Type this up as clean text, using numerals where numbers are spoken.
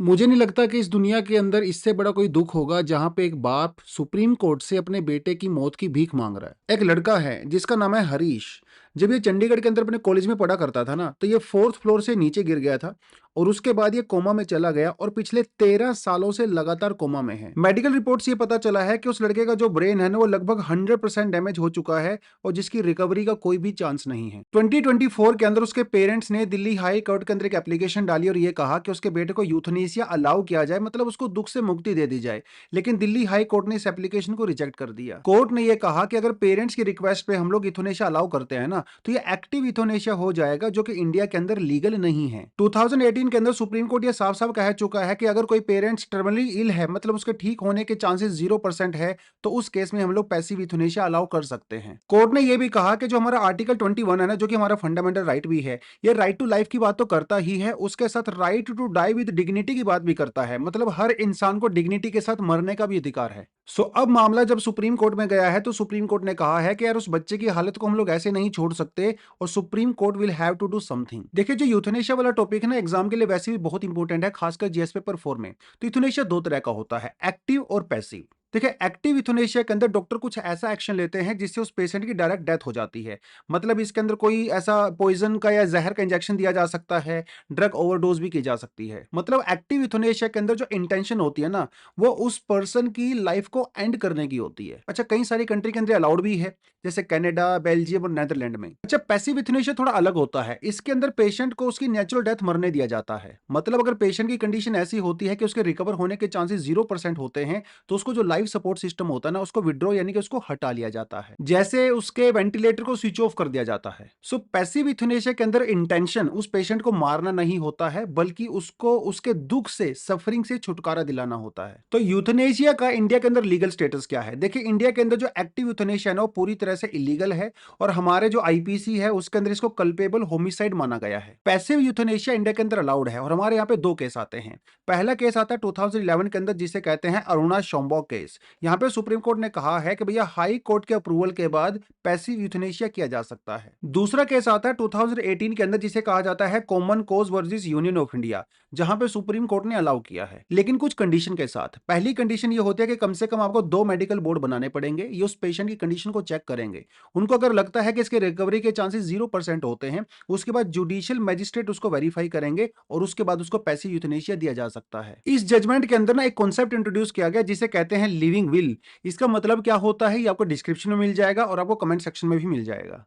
मुझे नहीं लगता कि इस दुनिया के अंदर इससे बड़ा कोई दुख होगा जहां पे एक बाप सुप्रीम कोर्ट से अपने बेटे की मौत की भीख मांग रहा है। एक लड़का है जिसका नाम है हरीश। जब ये चंडीगढ़ के अंदर अपने कॉलेज में पढ़ा करता था ना, तो ये फोर्थ फ्लोर से नीचे गिर गया था और उसके बाद ये कोमा में चला गया और पिछले 13 सालों से लगातार कोमा में है। मेडिकल रिपोर्ट से ये पता चला है कि उस लड़के का जो ब्रेन है ना, वो लगभग 100% डैमेज हो चुका है और जिसकी रिकवरी का कोई भी चांस नहीं है। 2024 के अंदर उसके पेरेंट्स ने दिल्ली हाई कोर्ट के अंदर एक एप्लीकेशन डाली और ये कहा कि उसके बेटे को यूथनेसिया अलाउ किया जाए, मतलब उसको दुख से मुक्ति दे दी जाए। लेकिन दिल्ली हाई कोर्ट ने इस एप्लीकेशन को रिजेक्ट कर दिया। कोर्ट ने यह कहा कि अगर पेरेंट्स की रिक्वेस्ट पे हम लोग यूथनेसिया अलाउ करते हैं ना, तो ये एक्टिव यूथनेसिया हो जाएगा, जो कि इंडिया के अंदर लीगल नहीं है। 2018 के अंदर सुप्रीम कोर्ट ये साफ साफ कह चुका है कि अगर कोई पेरेंट्स टर्मिनली इल है, मतलब उसके ठीक होने के चांसेस 0% है, तो उस केस में हम लोग पैसिव यूथनेसिया अलाउ कर सकते हैं। कोर्ट ने यह भी कहा कि जो हमारा आर्टिकल 21 है ना, जो कि हमारा फंडामेंटल राइट भी है, ये राइट टू लाइफ की बात तो करता ही है, उसके साथ right to die with dignity की बात भी करता है। मतलब हर इंसान को डिग्निटी के साथ मरने का भी अधिकार है। अब मामला जब सुप्रीम कोर्ट में गया है, तो सुप्रीम कोर्ट ने कहा है कि यार उस बच्चे की हालत को हम लोग ऐसे नहीं छोड़ सकते और supreme court will have to do something. देखिए, जो यूथनेशिया वाला टॉपिक है ना, एग्जाम के लिए वैसे भी बहुत इंपॉर्टेंट है, खासकर जीएस पेपर 4 में। तो यूथनेशिया दो तरह का होता है, एक्टिव और पैसिव। देखिए, एक्टिव यूथनेशिया के अंदर डॉक्टर कुछ ऐसा एक्शन लेते हैं जिससे उस पेशेंट की डायरेक्ट डेथ हो जाती है। मतलब इसके अंदर कोई ऐसा पॉइजन का या जहर का इंजेक्शन दिया जा सकता है, ड्रग ओवरडोज भी की जा सकती है। मतलब एक्टिव यूथनेशिया के अंदर जो इंटेंशन होती है ना, वो उस पर्सन की लाइफ को एंड करने की होती है। अच्छा, कई सारी कंट्री के अंदर अलाउड भी है, जैसे कनाडा, बेल्जियम और नेदरलैंड में। अच्छा, पैसिव यूथनेशिया थोड़ा अलग होता है। इसके अंदर पेशेंट को उसकी नेचुरल डेथ मरने दिया जाता है। मतलब अगर पेशेंट की कंडीशन ऐसी होती है कि उसके रिकवर होने के चांसेस 0% होते हैं, तो उसको जो लाइफ सपोर्ट सिस्टम होता है ना, उसको विड्रॉ यानी कि उसको हटा लिया जाता है, जैसे उसके वेंटिलेटर को स्विच ऑफ कर दिया जाता है। सो पैसिव यूथनेशिया के अंदर इंटेंशन उस पेशेंट को मारना नहीं होता है, बल्कि उसको उसके दुख से, सफरिंग से छुटकारा दिलाना होता है। तो यूथनेशिया का इंडिया के अंदर लीगल स्टेटस क्या है? देखिए, इंडिया के अंदर जो एक्टिव यूथनेशिया है ना, वो पूरी तरह से इलीगल है और हमारे जो आईपीसी है उसके अंदर इसको कल्पेबल होमिसाइड माना गया है। पैसिव यूथनेशिया इंडिया के अंदर अलाउड है और हमारे यहाँ पे दो केस आते हैं। पहला केस आता है 2011 के अंदर, जिसे कहते हैं अरुणा शोम्बोक केस। यहाँ पे सुप्रीम कोर्ट ने कहा है कि भैया हाई कोर्ट के अप्रूवल के बाद पैसिव यूथनेशिया किया जा सकता है। दूसरा केस आता है 2018 के अंदर, जिसे कहा जाता है common cause versus union of India, जहां पे सुप्रीम कोर्ट ने अलाउ किया है, लेकिन कुछ कंडीशन के साथ। पहली कंडीशन ये होती है कि कम से कम आपको 2 मेडिकल बोर्ड बनाने पड़ेंगे, ये उस पेशेंट की कंडीशन को चेक करेंगे। उनको अगर लगता है कि इसके रिकवरी के चांसेस 0% होते हैं, उसके बाद जुडिशियल मैजिस्ट्रेट उसको वेरीफाई करेंगे और उसके बाद उसको पैसिव यूथनेशिया दिया जा सकता है। इस जजमेंट के अंदर ना एक कॉन्सेप्ट इंट्रोड्यूस किया गया जिसे कहते हैं लिविंग विल। इसका मतलब क्या होता है, ये आपको डिस्क्रिप्शन में मिल जाएगा और आपको कमेंट सेक्शन में भी मिल जाएगा।